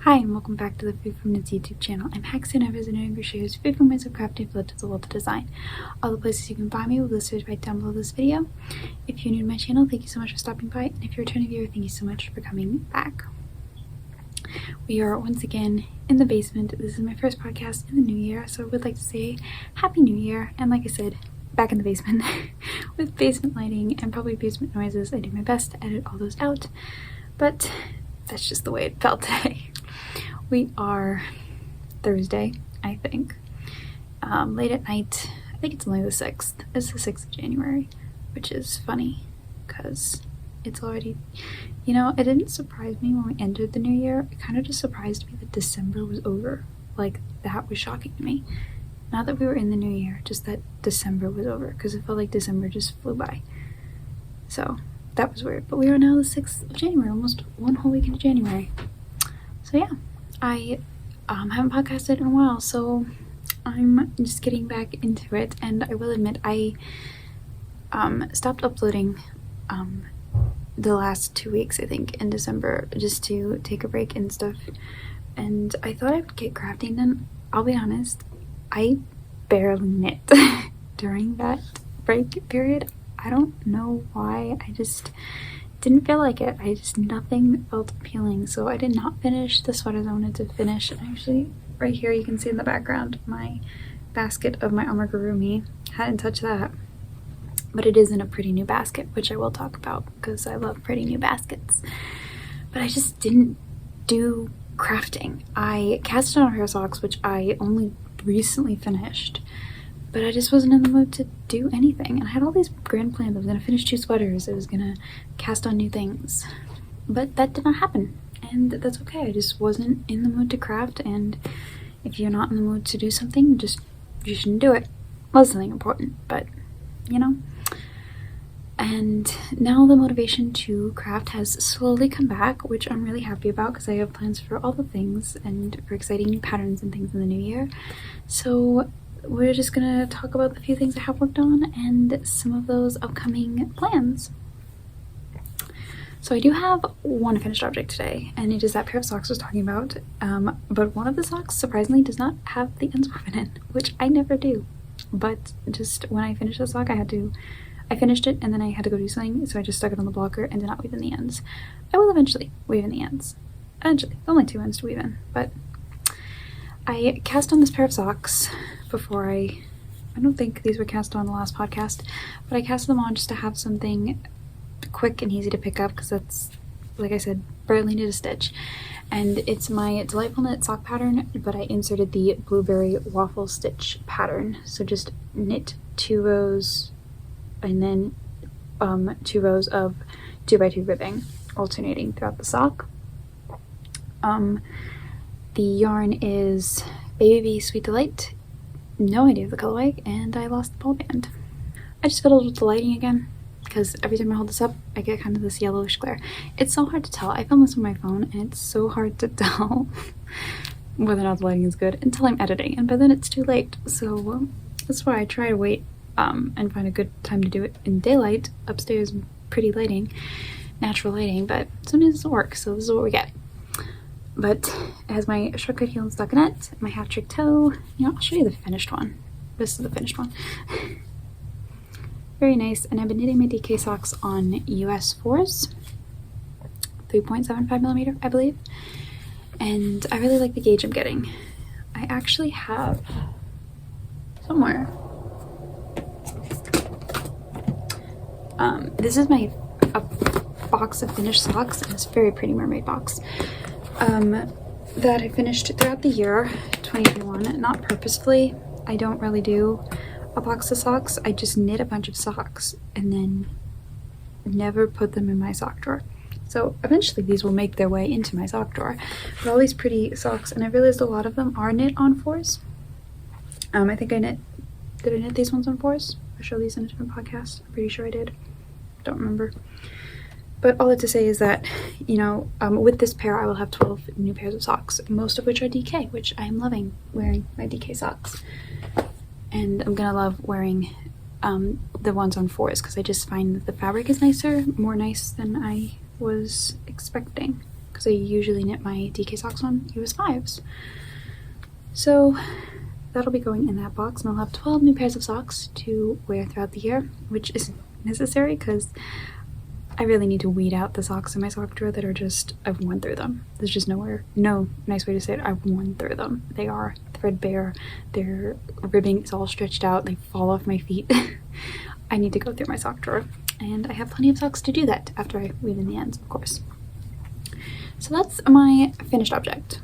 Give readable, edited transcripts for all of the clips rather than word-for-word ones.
Hi and welcome back to the FreeFormKnits YouTube channel. I'm Haxann Evers, a knit and crochet who's FreeFormKnits of crafting flow to the world of design. All the places you can find me will be listed right down below this video. If you're new to my channel, thank you so much for stopping by, and if you're a returning viewer, thank you so much for coming back. We are once again in the basement. This is my first podcast in the new year, so I would like to say Happy New Year, and like I said, back in the basement with basement lighting and probably basement noises. I do my best to edit all those out, but that's just the way it felt today. We are Thursday, I think, late at night. I think it's only the 6th. It's the 6th of January, which is funny because it's already, you know, it didn't surprise me when we entered the new year. It kind of just surprised me that December was over. Like, that was shocking to me. Not that we were in the new year, just that December was over, because it felt like December just flew by. So that was weird. But we are now the 6th of January, almost one whole week into January. So yeah, I haven't podcasted in a while, so I'm just getting back into it. And I will admit, I stopped uploading the last 2 weeks, I think, in December, just to take a break and stuff. And I thought I would get crafting done. I'll be honest, I barely knit during that break period. I don't know why. I just didn't feel like it. Nothing felt appealing. So I did not finish the sweaters I wanted to finish. And actually, right here you can see in the background my basket of my amigurumi. Hadn't touched that. But it is in a pretty new basket, which I will talk about because I love pretty new baskets. But I just didn't do crafting. I casted on a pair of socks, which I only recently finished. But I just wasn't in the mood to do anything. And I had all these grand plans. I was going to finish 2 sweaters. I was going to cast on new things. But that did not happen. And that's okay. I just wasn't in the mood to craft. And if you're not in the mood to do something, you shouldn't do it. Well, it's something important, but you know. And now the motivation to craft has slowly come back, which I'm really happy about because I have plans for all the things and for exciting new patterns and things in the new year. So we're just gonna talk about the few things I have worked on and some of those upcoming plans. So I do have one finished object today, and it is that pair of socks I was talking about. But one of the socks surprisingly does not have the ends woven in, which I never do. But just when I finished the sock, I finished it and then I had to go do something, so I just stuck it on the blocker and did not weave in the ends. I will eventually weave in the ends. Eventually. Only 2 ends to weave in, but I cast on this pair of socks before I don't think these were cast on the last podcast, but I cast them on just to have something quick and easy to pick up because that's, like I said, barely knit a stitch. And it's my Delightful Knit sock pattern, but I inserted the blueberry waffle stitch pattern. So just knit 2 rows and then 2 rows of 2x2 ribbing alternating throughout the sock. The yarn is Baby Bee Sweet Delight. No idea of the colorway, and I lost the ball band. I just fiddled with the lighting again because every time I hold this up I get kind of this yellowish glare. It's so hard to tell. I filmed this on my phone and it's so hard to tell whether or not the lighting is good until I'm editing, and by then it's too late. So that's why I try to wait and find a good time to do it in daylight, upstairs, pretty lighting, natural lighting, but sometimes it doesn't work, so this is what we get. But it has my shortcut heel and stockinette, my half trick toe. You know, I'll show you the finished one. This is the finished one. Very nice. And I've been knitting my DK socks on US 4s, 3.75mm, I believe. And I really like the gauge I'm getting. I actually have somewhere. This is a box of finished socks in this very pretty mermaid box. That I finished throughout the year 2021, not purposefully. I don't really do a box of socks. I just knit a bunch of socks and then never put them in my sock drawer. So eventually these will make their way into my sock drawer. But all these pretty socks, and I realized a lot of them are knit on 4s. I think did I knit these ones on 4s? I showed these in a different podcast. I'm pretty sure I did. Don't remember. But all that to say is that, you know, with this pair I will have 12 new pairs of socks, most of which are DK, which I'm loving wearing my DK socks. And I'm gonna love wearing the ones on 4s because I just find that the fabric is nicer, more nice than I was expecting. because I usually knit my DK socks on US 5s. So that'll be going in that box, and I'll have 12 new pairs of socks to wear throughout the year, which is necessary because I really need to weed out the socks in my sock drawer that are just, I've worn through them. There's just no nice way to say it, I've worn through them. They are threadbare, their ribbing is all stretched out, they fall off my feet. I need to go through my sock drawer, and I have plenty of socks to do that after I weave in the ends, of course. So that's my finished object.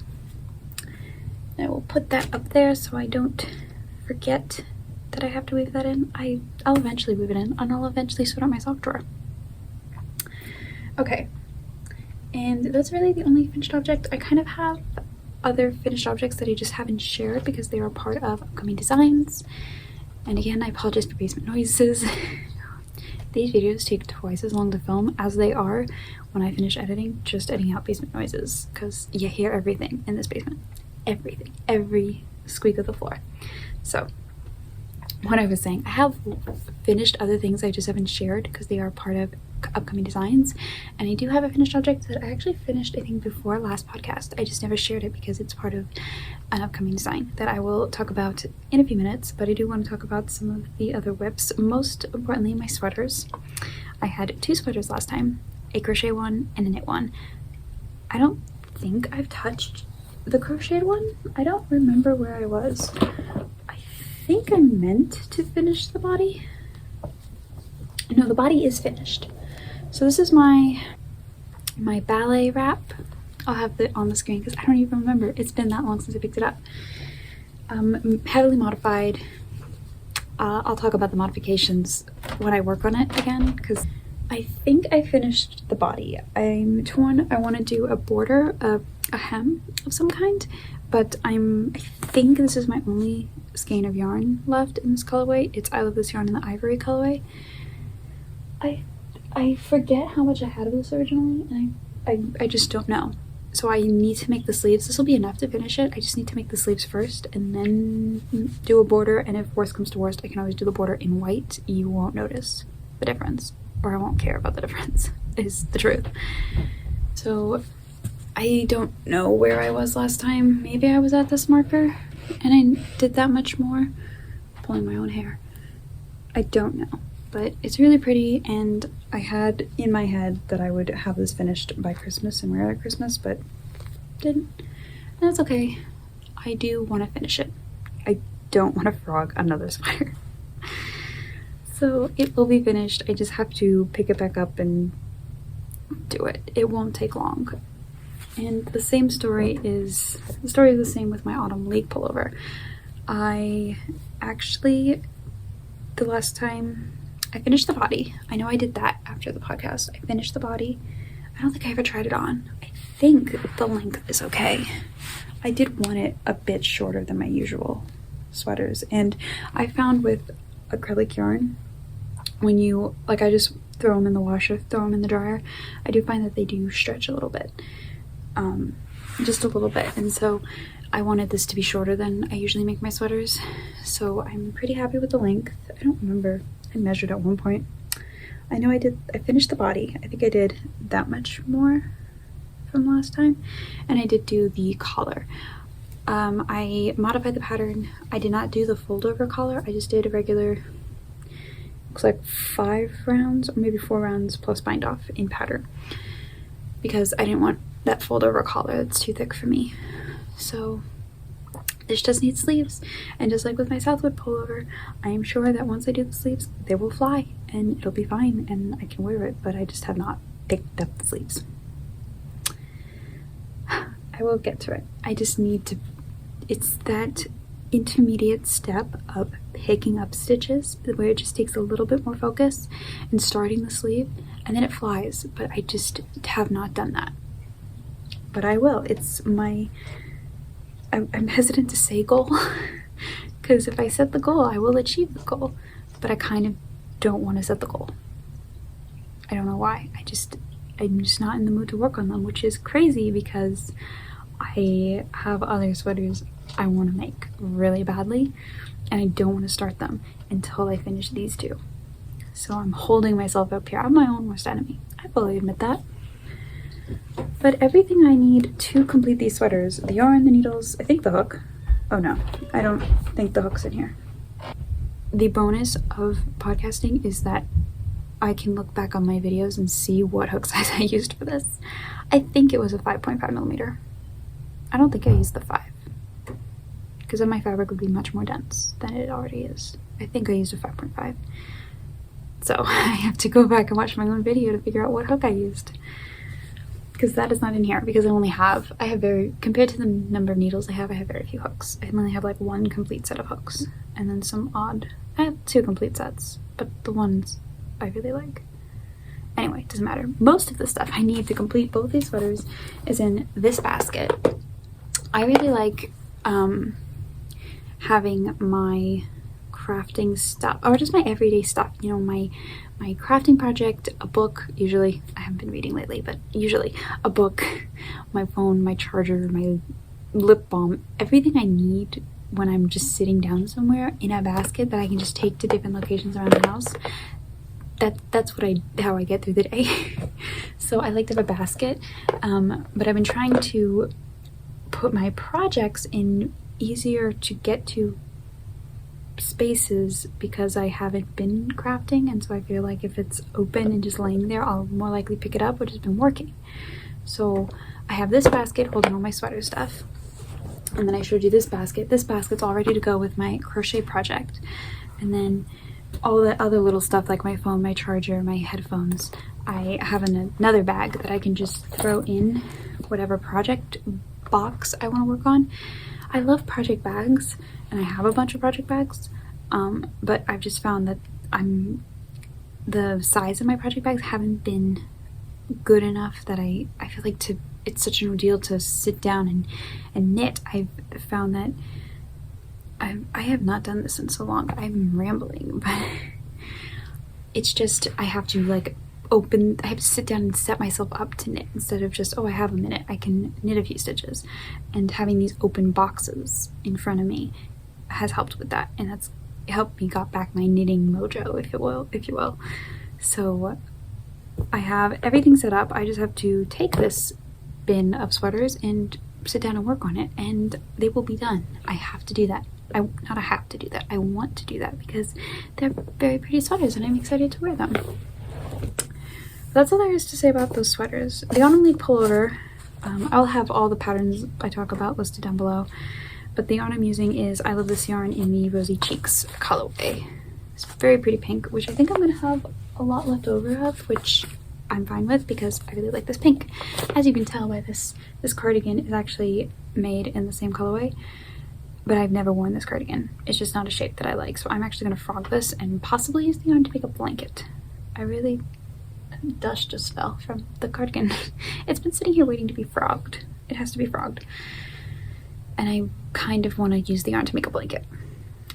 I will put that up there so I don't forget that I have to weave that in. I'll eventually weave it in, and I'll eventually sort out my sock drawer. Okay, and that's really the only finished object. I kind of have other finished objects that I just haven't shared because they are part of upcoming designs. And again, I apologize for basement noises. These videos take twice as long to film as they are when I finish editing, just editing out basement noises, because you hear everything in this basement. Everything, every squeak of the floor. So what I was saying, I have finished other things I just haven't shared because they are part of upcoming designs, and I do have a finished object that I actually finished, I think, before last podcast. I just never shared it because it's part of an upcoming design that I will talk about in a few minutes, but I do want to talk about some of the other whips, most importantly my sweaters. I had 2 sweaters last time, a crochet one and a knit one. I don't think I've touched the crocheted one. I don't remember where I was. I think I meant to finish the body. No, the body is finished. So this is my ballet wrap. I'll have it on the screen because I don't even remember. It's been that long since I picked it up. Heavily modified. I'll talk about the modifications when I work on it again because I think I finished the body. I'm torn. I want to do a border, a hem of some kind, but I think this is my only skein of yarn left in this colorway. It's I Love This Yarn in the ivory colorway. I forget how much I had of this originally, and I just don't know. So I need to make the sleeves. This will be enough to finish it. I just need to make the sleeves first and then do a border, and if worst comes to worst, I can always do the border in white. You won't notice the difference, or I won't care about the difference, is the truth. So I don't know where I was last time. Maybe I was at this marker and I did that much more. Pulling my own hair. I don't know. But it's really pretty, and I had in my head that I would have this finished by Christmas and wear it at Christmas, but didn't. And that's okay. I do want to finish it. I don't want to frog another sweater. So it will be finished. I just have to pick it back up and do it. It won't take long. And the story is the same with my Autumn League pullover. I actually, the last time I finished the body. I know I did that after the podcast. I finished the body. I don't think I ever tried it on. I think the length is okay. I did want it a bit shorter than my usual sweaters. And I found with acrylic yarn, when you, like, I just throw them in the washer, throw them in the dryer, I do find that they do stretch a little bit. Just a little bit. And so I wanted this to be shorter than I usually make my sweaters. So I'm pretty happy with the length. I don't remember. I measured at one point. I know I finished the body. I think I did that much more from last time. And I did do the collar. I modified the pattern. I did not do the fold over collar. I just did a regular, looks like 5 rounds or maybe 4 rounds plus bind off in pattern. Because I didn't want that fold over collar. It's too thick for me. So this just needs sleeves, and just like with my Southwood pullover, I am sure that once I do the sleeves, they will fly and it'll be fine and I can wear it, but I just have not picked up the sleeves. I will get to it. I just need to, it's that intermediate step of picking up stitches where it just takes a little bit more focus and starting the sleeve, and then it flies, but I just have not done that. But I will. It's my, I'm hesitant to say goal because if I set the goal, I will achieve the goal, but I kind of don't want to set the goal. I don't know why. I'm just not in the mood to work on them, which is crazy because I have other sweaters I want to make really badly, and I don't want to start them until I finish these 2. So I'm holding myself up here. I'm my own worst enemy. I fully admit that. But everything I need to complete these sweaters, the yarn, the needles, I think the hook. Oh no, I don't think the hook's in here. The bonus of podcasting is that I can look back on my videos and see what hook size I used for this. I think it was a 5.5mm. I don't think I used the 5, because then my fabric would be much more dense than it already is. I think I used a 5.5. So I have to go back and watch my own video to figure out what hook I used, because that is not in here, because compared to the number of needles I have very few hooks. I only have like one complete set of hooks, and then some odd, I have 2 complete sets, but the ones I really like. Anyway, it doesn't matter. Most of the stuff I need to complete both these sweaters is in this basket. I really like having my crafting stuff, or just my everyday stuff, you know, my crafting project, a book, usually, I haven't been reading lately, but usually a book, my phone, my charger, my lip balm, everything I need when I'm just sitting down somewhere in a basket that I can just take to different locations around the house. That's how I get through the day. So I like to have a basket, but I've been trying to put my projects in easier to get to spaces because I haven't been crafting, and so I feel like if it's open and just laying there, I'll more likely pick it up, which has been working. So I have this basket holding all my sweater stuff, and then I showed you this basket. This basket's all ready to go with my crochet project, and then all the other little stuff like my phone, my charger, my headphones, I have in another bag that I can just throw in whatever project box I want to work on. I love project bags, and I have a bunch of project bags, but I've just found that the size of my project bags haven't been good enough that I feel like it's such an ordeal to sit down and knit. I've found that I have not done this in so long. I'm rambling, but it's just I have to sit down and set myself up to knit instead of just, oh, I have a minute, I can knit a few stitches. And having these open boxes in front of me has helped with that, and that's helped me got back my knitting mojo, if you will. So I have everything set up. I just have to take this bin of sweaters and sit down and work on it, and they will be done. I have to do that. I want to do that because they're very pretty sweaters and I'm excited to wear them. That's all there is to say about those sweaters. The Autumn Leaf Pullover, I'll have all the patterns I talk about listed down below, but the yarn I'm using is I Love This Yarn in the Rosy Cheeks colorway. It's very pretty pink, which I think I'm going to have a lot left over of, which I'm fine with because I really like this pink. As you can tell by this cardigan is actually made in the same colorway, but I've never worn this cardigan. It's just not a shape that I like, so I'm actually going to frog this and possibly use the yarn to make a blanket. Dust just fell from the cardigan. It's been sitting here waiting to be frogged. It has to be frogged. And I kind of want to use the yarn to make a blanket.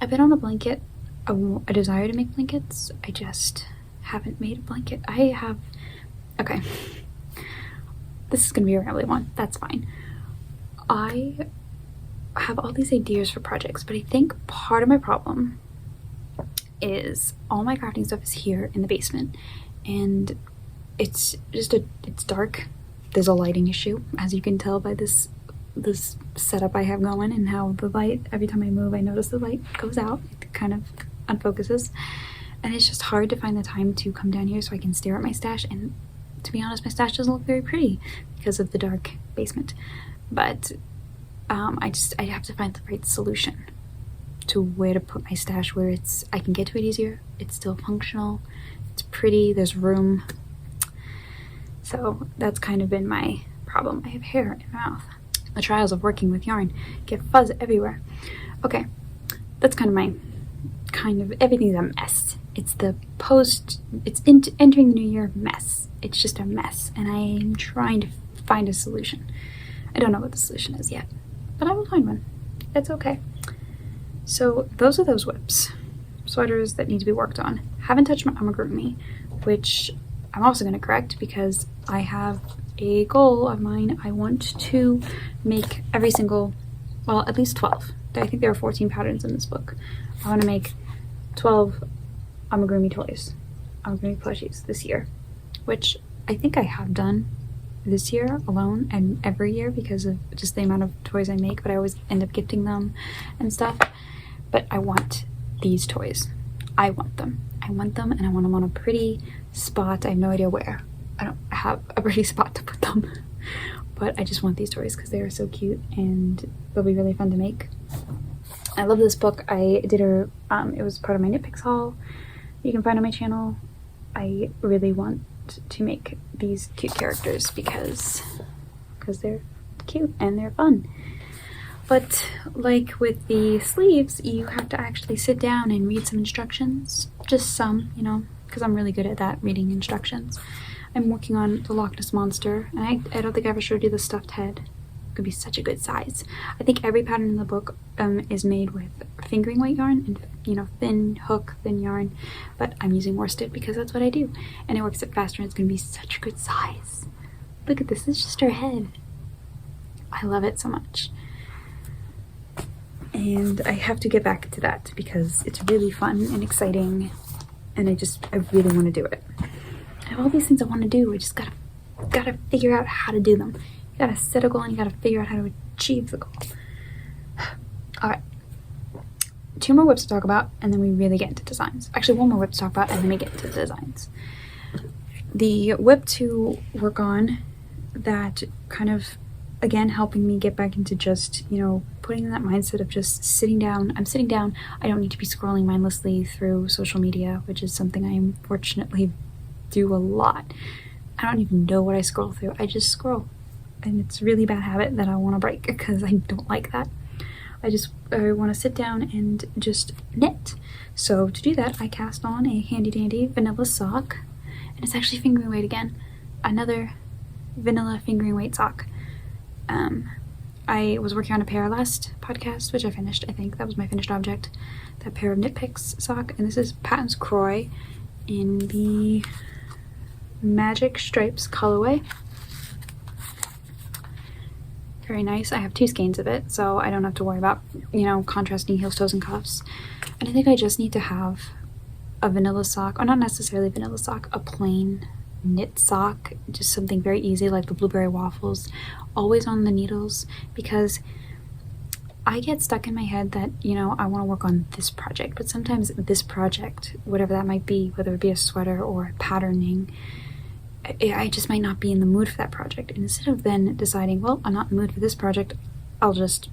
I've been on a desire to make blankets. I just haven't made a blanket. Okay. This is going to be a rambly one. That's fine. I have all these ideas for projects, but I think part of my problem is all my crafting stuff is here in the basement, and it's dark. There's a lighting issue, as you can tell by this setup I have going, and how the light, every time I move I notice the light goes out. It kind of unfocuses, and it's just hard to find the time to come down here so I can stare at my stash. And to be honest, my stash doesn't look very pretty because of the dark basement, but I have to find the right solution to where to put my stash where I can get to it easier, it's still functional, it's pretty, there's room. So that's kind of been my problem. I have hair in my mouth. The trials of working with yarn, get fuzz everywhere. Okay, that's everything's a mess. It's entering the new year mess. It's just a mess, and I'm trying to find a solution. I don't know what the solution is yet, but I will find one. It's okay. So those are those whips. Sweaters that need to be worked on. Haven't touched my amigurumi, which I'm also going to correct because I have a goal of mine. I want to make every single, well, at least 12. I think there are 14 patterns in this book. I want to make 12 amigurumi toys, amigurumi plushies this year, which I think I have done this year alone and every year because of just the amount of toys I make, but I always end up gifting them and stuff. But I want these toys. I want them. I want them, and I want them on a pretty spot. I have no idea where. I don't have a pretty spot to put them. But I just want these toys because they are so cute and they'll be really fun to make. I love this book. I did it was part of my Knit Picks haul you can find on my channel. I really want to make these cute characters because they're cute and they're fun. But like with the sleeves, you have to actually sit down and read some instructions. Just some, you know, because I'm really good at that, reading instructions. I'm working on the Loch Ness Monster, and I don't think I ever showed you the stuffed head. It could be such a good size. I think every pattern in the book is made with fingering weight yarn and, you know, thin yarn, but I'm using worsted because that's what I do, and it works it faster, and it's gonna be such a good size. Look at this, it's just her head. I love it so much. And I have to get back to that because it's really fun and exciting, and I really want to do it. I have all these things I want to do. I just gotta figure out how to do them. You gotta set a goal and you gotta figure out how to achieve the goal. All right, 2 more whips to talk about, and then we really get into designs. Actually, 1 more whip to talk about, and then we get into the designs. The whip to work on that kind of, again, helping me get back into just, you know, putting in that mindset of just sitting down. I'm sitting down. I don't need to be scrolling mindlessly through social media, which is something I unfortunately do a lot. I don't even know what I scroll through. I just scroll, and it's a really bad habit that I want to break because I don't like that. I want to sit down and just knit. So to do that, I cast on a handy dandy vanilla sock, and it's actually fingering weight again. Another vanilla fingering weight sock. I was working on a pair last podcast, which I finished. I think that was my finished object. That pair of Knit Picks sock, and this is Knit and Crochet in the Magic Stripes colorway. Very nice. I have 2 skeins of it, so I don't have to worry about, you know, contrasting heels, toes, and cuffs. And I think I just need to have a vanilla sock, or not necessarily vanilla sock, a plain knit sock, just something very easy like the blueberry waffles, always on the needles, because I get stuck in my head that, you know, I want to work on this project, but sometimes this project, whatever that might be, whether it be a sweater or patterning, I just might not be in the mood for that project. And instead of then deciding, well, I'm not in the mood for this project, I'll just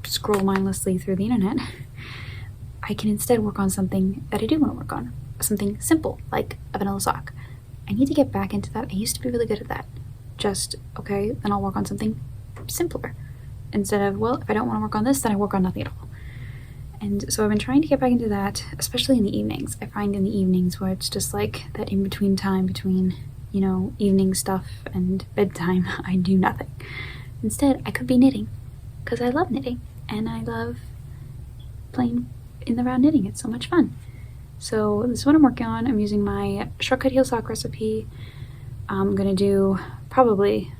scroll mindlessly through the internet, I can instead work on something that I do want to work on, something simple like a vanilla sock. I need to get back into that. I used to be really good at that. Just, okay, then I'll work on something simpler. Instead of, well, if I don't want to work on this, then I work on nothing at all. And so I've been trying to get back into that, especially in the evenings. I find in the evenings where it's just like that in-between time between, you know, evening stuff and bedtime, I do nothing. Instead, I could be knitting because I love knitting and I love playing in the round knitting. It's so much fun. So this is what I'm working on. I'm using my shortcut heel sock recipe. I'm gonna do probably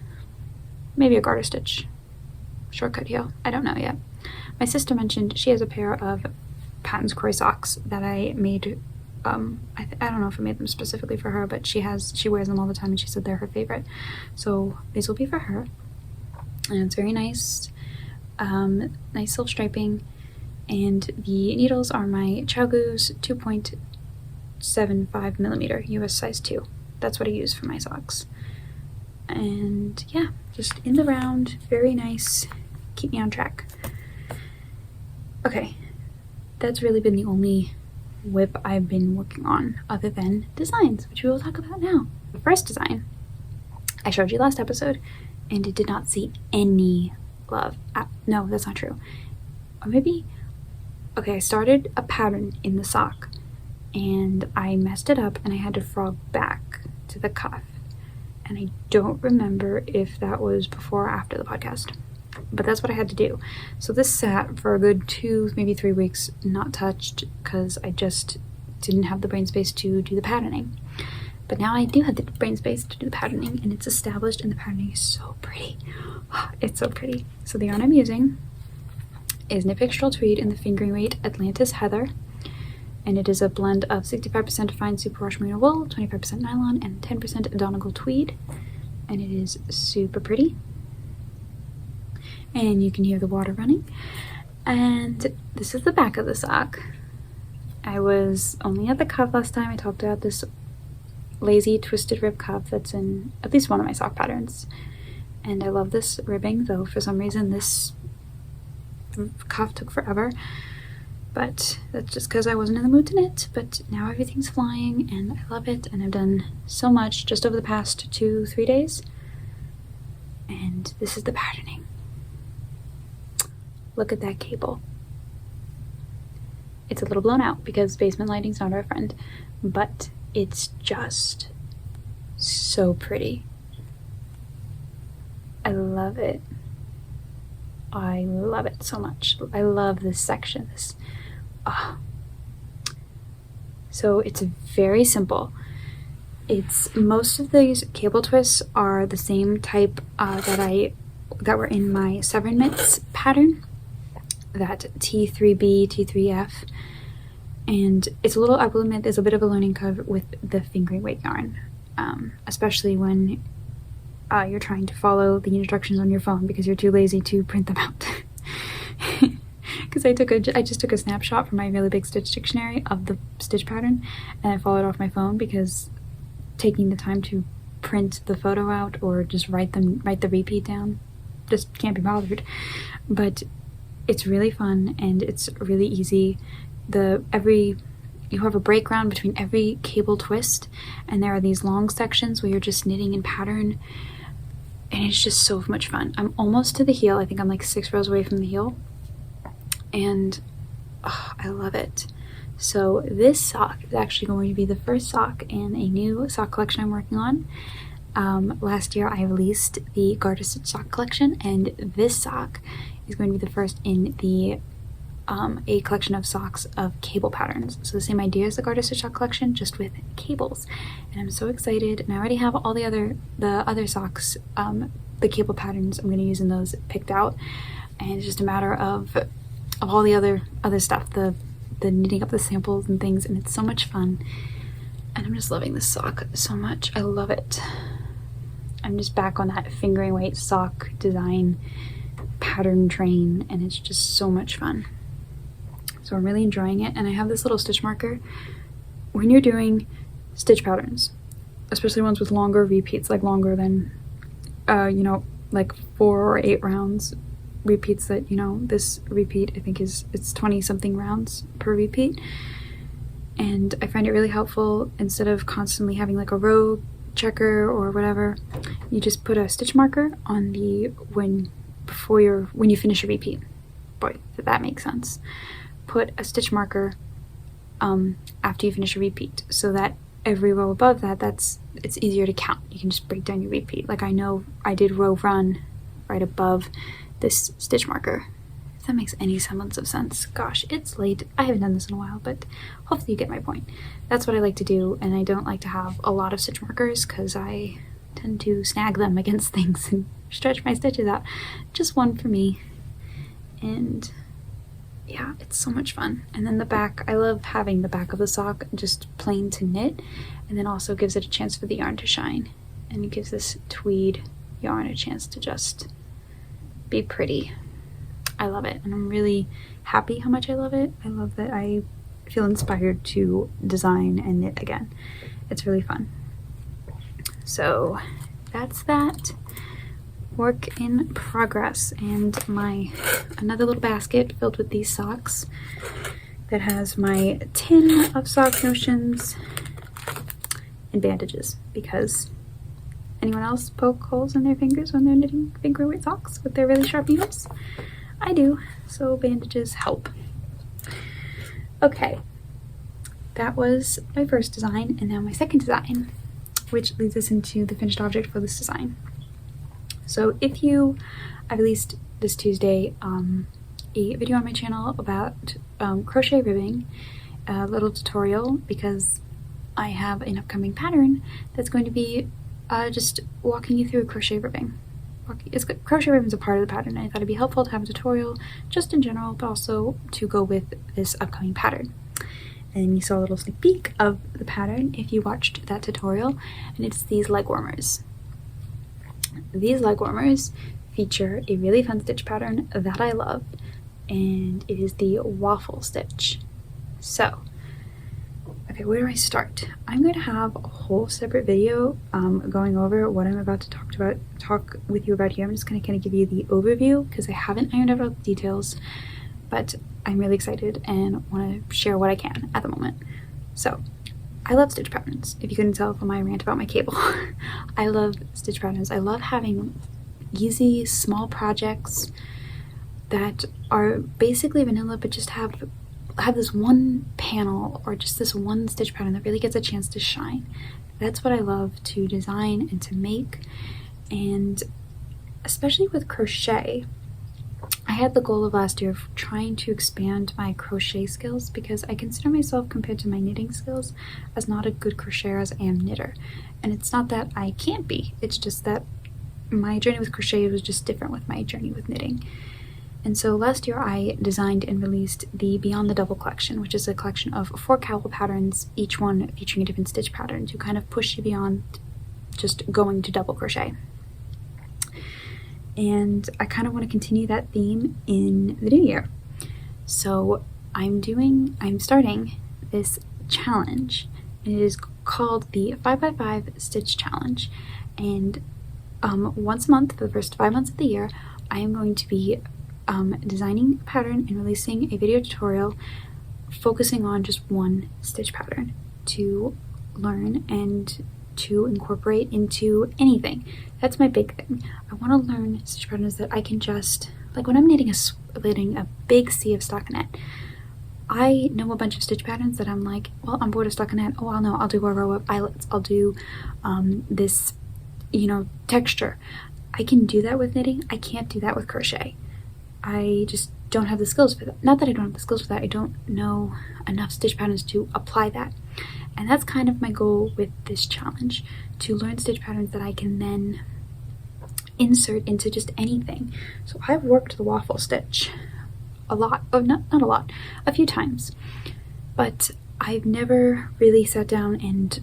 maybe a garter stitch shortcut heel. I don't know yet. My sister mentioned she has a pair of Knit and Crochet socks that I made. I don't know if I made them specifically for her, but she wears them all the time and she said they're her favorite. So these will be for her. And it's very nice. Nice silk striping. And the needles are my Chowgoose 2.75 millimeter US size 2. That's what I use for my socks. And yeah, just in the round, very nice. Keep me on track. Okay, that's really been the only whip I've been working on other than designs, which we will talk about now. The first design I showed you last episode, and it did not see any love. No, that's not true. Or maybe, okay, I started a pattern in the sock and I messed it up and I had to frog back to the cuff. And I don't remember if that was before or after the podcast, but that's what I had to do. So this sat for a good 2, maybe 3 weeks, not touched, because I just didn't have the brain space to do the patterning. But now I do have the brain space to do the patterning, and it's established, and the patterning is so pretty. It's so pretty. So the yarn I'm using is Knit Picks Tweed in the fingering weight Atlantis Heather, and it is a blend of 65% fine superwash merino wool, 25% nylon, and 10% Donegal tweed. and it is super pretty. And you can hear the water running. And this is the back of the sock. I was only at the cuff last time. I talked about this lazy twisted rib cuff that's in at least one of my sock patterns. And I love this ribbing, though for some reason this cuff took forever. But that's just because I wasn't in the mood to knit. But now everything's flying and I love it. And I've done so much just over the past 2-3 days. And this is the patterning. Look at that cable. It's a little blown out because basement lighting's not our friend, but it's just so pretty. I love it. I love it so much. I love this section. So it's very simple. It's most of these cable twists are the same type that were in my FreeFormKnits pattern. That T3B, T3F, and it's a little, I will admit, there's a bit of a learning curve with the fingering weight yarn, especially when you're trying to follow the instructions on your phone because you're too lazy to print them out. Because I just took a snapshot from my really big stitch dictionary of the stitch pattern, and I followed off my phone because taking the time to print the photo out or just write the repeat down, just can't be bothered. But it's really fun and it's really easy. You have a break ground between every cable twist, and there are these long sections where you're just knitting in pattern, and it's just so much fun. I'm almost to the heel. I think I'm like 6 rows away from the heel, and I love it. So this sock is actually going to be the first sock in a new sock collection I'm working on. Last year I released the garter stitch sock collection, and this sock is going to be the first in the a collection of socks of cable patterns. So the same idea as the garter stitch sock collection, just with cables. And I'm so excited, and I already have all the other socks, the cable patterns I'm going to use in those picked out, and it's just a matter of all the other stuff, the knitting up the samples and things, and it's so much fun. And I'm just loving this sock so much. I love it. I'm just back on that fingering weight sock design pattern train, and it's just so much fun. So I'm really enjoying it. And I have this little stitch marker. When you're doing stitch patterns, especially ones with longer repeats, like longer than like 4 or 8 rounds repeats, that this repeat I think it's 20 something rounds per repeat, and I find it really helpful. Instead of constantly having like a row checker or whatever, you just put a stitch marker on the when you finish a repeat. Boy, did that make sense. Put a stitch marker after you finish a repeat, so that every row above that, it's easier to count. You can just break down your repeat. Like I know I did row run right above this stitch marker. If that makes any semblance of sense. Gosh, it's late. I haven't done this in a while, but hopefully you get my point. That's what I like to do, and I don't like to have a lot of stitch markers because I tend to snag them against things and stretch my stitches out. Just one for me. And yeah, it's so much fun. And then the back, I love having the back of the sock just plain to knit, and then also gives it a chance for the yarn to shine, and it gives this tweed yarn a chance to just be pretty. I love it, and I'm really happy how much I love it. I love that I feel inspired to design and knit again. It's really fun. So that's that. Work in progress, and another little basket filled with these socks that has my tin of sock notions and bandages, because anyone else poke holes in their fingers when they're knitting finger weight socks with their really sharp needles? I do, so bandages help. Okay, that was my first design, and now my second design, which leads us into the finished object for this design. So I released this Tuesday a video on my channel about crochet ribbing, a little tutorial, because I have an upcoming pattern that's going to be just walking you through crochet ribbing. Crochet ribbing is a part of the pattern, and I thought it'd be helpful to have a tutorial just in general, but also to go with this upcoming pattern. And you saw a little sneak peek of the pattern if you watched that tutorial, and it's these leg warmers. these leg warmers feature a really fun stitch pattern that I love, and it is the waffle stitch. So, okay, where do I start? I'm going to have a whole separate video going over what I'm about to talk with you about here. I'm just going to kind of give you the overview because I haven't ironed out all the details, but I'm really excited and want to share what I can at the moment. So, I love stitch patterns. If you couldn't tell from my rant about my cable, I love stitch patterns. I love having easy, small projects that are basically vanilla, but just have this one panel or just this one stitch pattern that really gets a chance to shine. That's what I love to design and to make. And especially with crochet, I had the goal of last year of trying to expand my crochet skills because I consider myself, compared to my knitting skills, as not a good crocheter as I am knitter. And it's not that I can't be, it's just that my journey with crochet was just different with my journey with knitting. And so last year I designed and released the Beyond the Double collection, which is a collection of 4 cowl patterns, each one featuring a different stitch pattern to kind of push you beyond just going to double crochet. And I kind of want to continue that theme in the new year. So I'm starting this challenge, and it is called the 5x5 Stitch Challenge. And once a month for the first 5 months of the year, I am going to be designing a pattern and releasing a video tutorial focusing on just one stitch pattern to learn and to incorporate into anything. That's my big thing. I want to learn stitch patterns that I can just, like when I'm knitting a big sea of stockinette, I know a bunch of stitch patterns that I'm like, well, I'm bored of stockinette. Oh, I'll do a row of eyelets. I'll do this, texture. I can do that with knitting. I can't do that with crochet. I just don't have the skills for that. Not that I don't have the skills for that, I don't know enough stitch patterns to apply that. And that's kind of my goal with this challenge, to learn stitch patterns that I can then insert into just anything. So I've worked the waffle stitch a lot, not a lot, a few times, but I've never really sat down and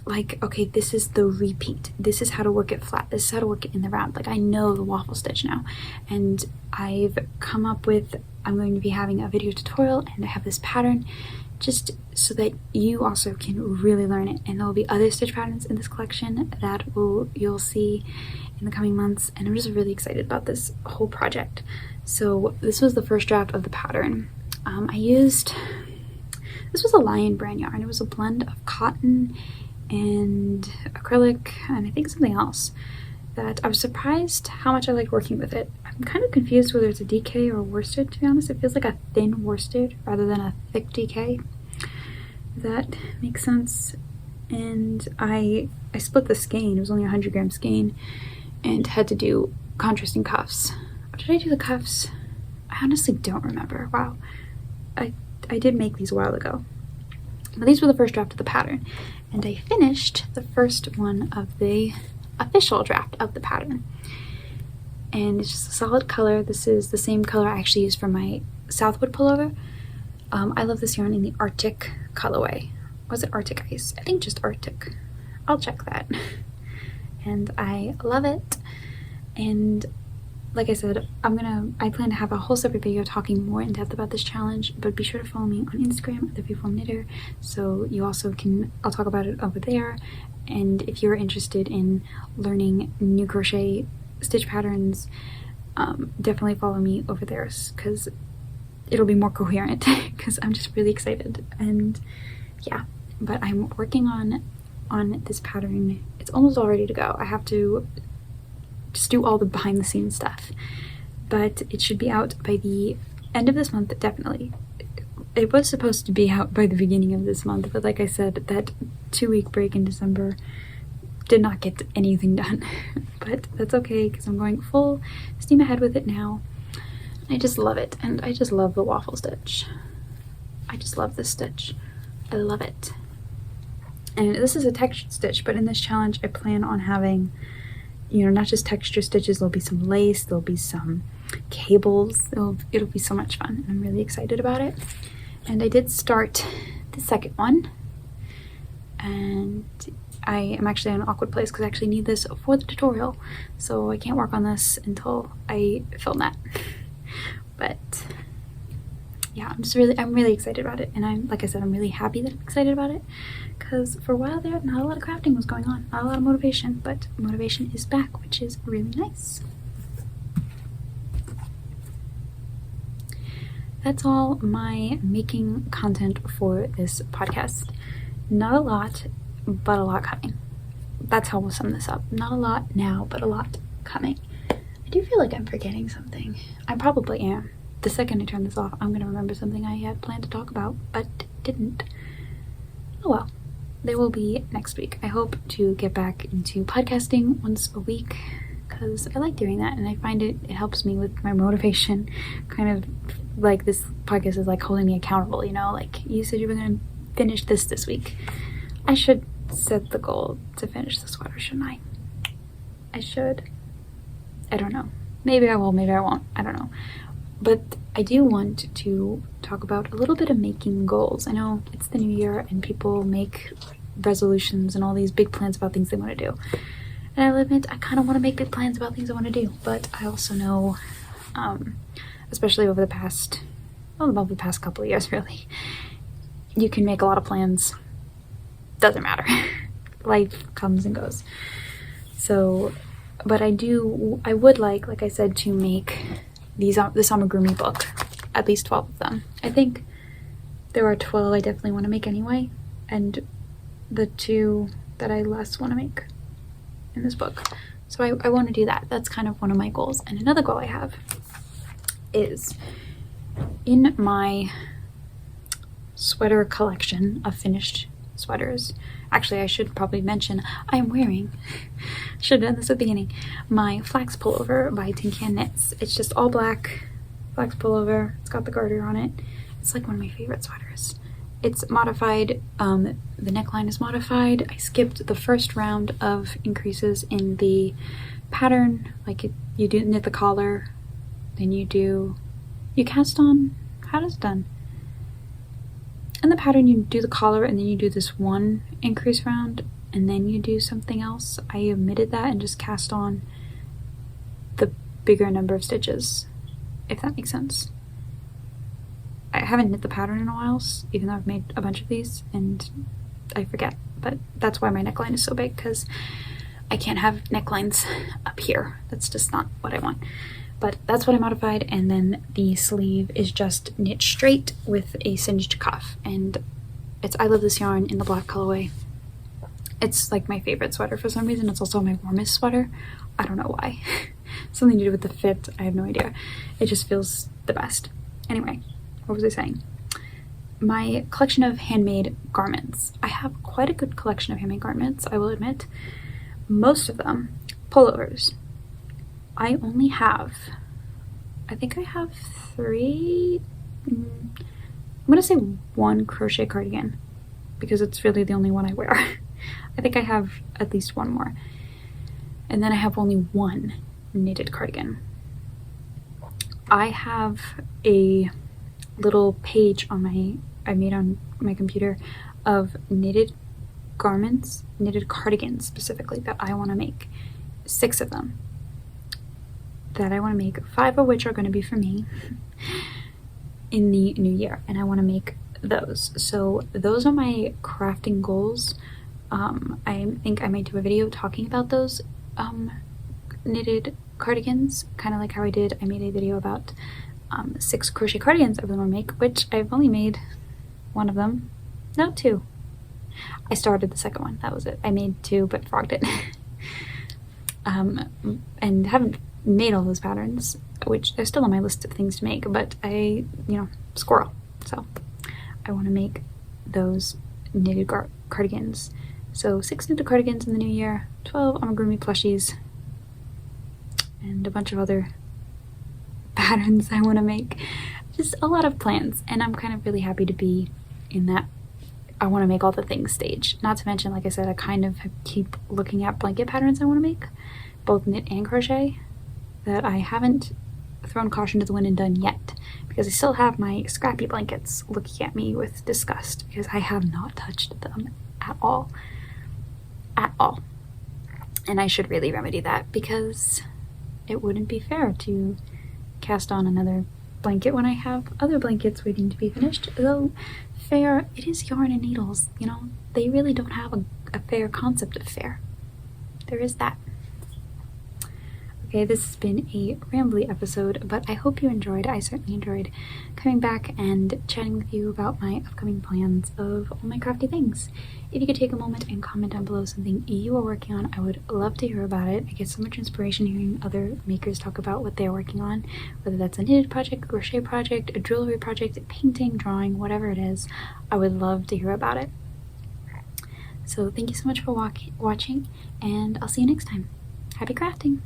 like, okay, this is the repeat. This is how to work it flat. This is how to work it in the round. Like, I know the waffle stitch now. And I've come up with, I'm going to be having a video tutorial, and I have this pattern just so that you also can really learn it. And there will be other stitch patterns in this collection that you'll see in the coming months. And I'm just really excited about this whole project. So this was the first draft of the pattern. This was a Lion brand yarn. It was a blend of cotton and acrylic and I think something else that I was surprised how much I liked working with it. I'm kind of confused whether it's a DK or a worsted, to be honest. It feels like a thin worsted rather than a thick DK. If that makes sense. And I split the skein. It was only a 100-gram skein and had to do contrasting cuffs. Did I do the cuffs? I honestly don't remember. Wow. I did make these a while ago. But these were the first draft of the pattern. And I finished the first one of the official draft of the pattern. And it's just a solid color. This is the same color I actually used for my Southwood pullover. I love this yarn in the Arctic colorway. Was it Arctic Ice? I think just Arctic. I'll check that. And I love it. And like I said, I plan to have a whole separate video talking more in depth about this challenge, but be sure to follow me on Instagram at the Freeform Knitter, so you also I'll talk about it over there. And if you're interested in learning new crochet stitch patterns, definitely follow me over there, because it'll be more coherent, because I'm just really excited. And yeah, but I'm working on this pattern. It's almost all ready to go. I have to just do all the behind the scenes stuff, but it should be out by the end of this month, definitely. It was supposed to be out by the beginning of this month, but like I said, that 2-week break in December did not get anything done. But that's okay, because I'm going full steam ahead with it now. I just love it, and I just love the waffle stitch. I just love this stitch. I love it. And this is a textured stitch, but in this challenge I plan on having, not just texture stitches. There'll be some lace, there'll be some cables. It'll be so much fun. I'm really excited about it. And I did start the second one, and I am actually in an awkward place because I actually need this for the tutorial, so I can't work on this until I film that. But yeah, I'm really excited about it, and I'm, like I said, I'm really happy that I'm excited about it, because for a while there, not a lot of crafting was going on, not a lot of motivation, but motivation is back, which is really nice. That's all my making content for this podcast. Not a lot, but a lot coming. That's how we'll sum this up. Not a lot now, but a lot coming. I do feel like I'm forgetting something. I probably am. The second I turn this off, I'm going to remember something I had planned to talk about, but didn't. Oh well. They will be next week. I hope to get back into podcasting once a week, because I like doing that, and I find it helps me with my motivation. Kind of like this podcast is like holding me accountable, you know, like you said you were going to finish this week. I should set the goal to finish the sweater, shouldn't I? I should. I don't know. Maybe I will, maybe I won't. I don't know. But I do want to talk about a little bit of making goals. I know it's the new year and people make resolutions and all these big plans about things they want to do. And I'll admit, I kind of want to make big plans about things I want to do. But I also know, especially over the past couple of years, really, you can make a lot of plans. Doesn't matter. Life comes and goes. So, but I would like I said, to make this amigurumi book, at least 12 of them. I think there are 12 I definitely want to make anyway, and the 2 that I less want to make in this book. So I want to do that. That's kind of one of my goals. And another goal I have is, in my sweater collection of finished sweaters, actually I should probably mention I'm wearing, should have done this at the beginning, my flax pullover by Tin Can Knits. It's just all black flax pullover. It's got the garter on it. It's like one of my favorite sweaters. It's modified, the neckline is modified. I skipped the first round of increases in the pattern. Like you do knit the collar, then you cast on, how does it done? In the pattern you do the collar, and then you do this one increase round, and then you do something else. I omitted that and just cast on the bigger number of stitches, if that makes sense. I haven't knit the pattern in a while, even though I've made a bunch of these, and I forget. But that's why my neckline is so big, because I can't have necklines up here. That's just not what I want. But that's what I modified, and then the sleeve is just knit straight with a singed cuff, and I love this yarn in the black colorway. It's like my favorite sweater for some reason. It's also my warmest sweater. I don't know why. Something to do with the fit. I have no idea. It just feels the best. Anyway, what was I saying? My collection of handmade garments. I have quite a good collection of handmade garments, I will admit. Most of them pullovers. I only have, I think I have 3, I'm gonna say 1 crochet cardigan, because it's really the only one I wear. I think I have at least 1 more. And then I have only 1 knitted cardigan. I have a little page I made on my computer of knitted garments, knitted cardigans specifically, that I want to make. 6 of them that I want to make, 5 of which are going to be for me in the new year, and I want to make those. So those are my crafting goals. I think I might do a video talking about those knitted cardigans, kind of like how I made a video about 6 crochet cardigans I really want to make, which I've only made 1 of them, no, 2. I started the second one, that was it. I made 2 but frogged it. And haven't made all those patterns, which they're still on my list of things to make, but squirrel. So I want to make those knitted cardigans. So 6 knitted cardigans in the new year, 12 amigurumi plushies, and a bunch of other patterns I want to make. Just a lot of plans, and I'm kind of really happy to be in that I want to make all the things stage. Not to mention, like I said, I kind of keep looking at blanket patterns I want to make, both knit and crochet, that I haven't thrown caution to the wind and done yet, because I still have my scrappy blankets looking at me with disgust because I have not touched them at all. at all. And I should really remedy that, because it wouldn't be fair to cast on another blanket when I have other blankets waiting to be finished. Though fair, it is yarn and needles, you know, they really don't have a fair concept of fair. There is that. Okay, this has been a rambly episode, but I hope you enjoyed. I certainly enjoyed coming back and chatting with you about my upcoming plans of all my crafty things. If you could take a moment and comment down below something you are working on, I would love to hear about it. I get so much inspiration hearing other makers talk about what they're working on, whether that's a knitted project, a crochet project, a jewelry project, painting, drawing, whatever it is. I would love to hear about it. So thank you so much for watching, and I'll see you next time. Happy crafting!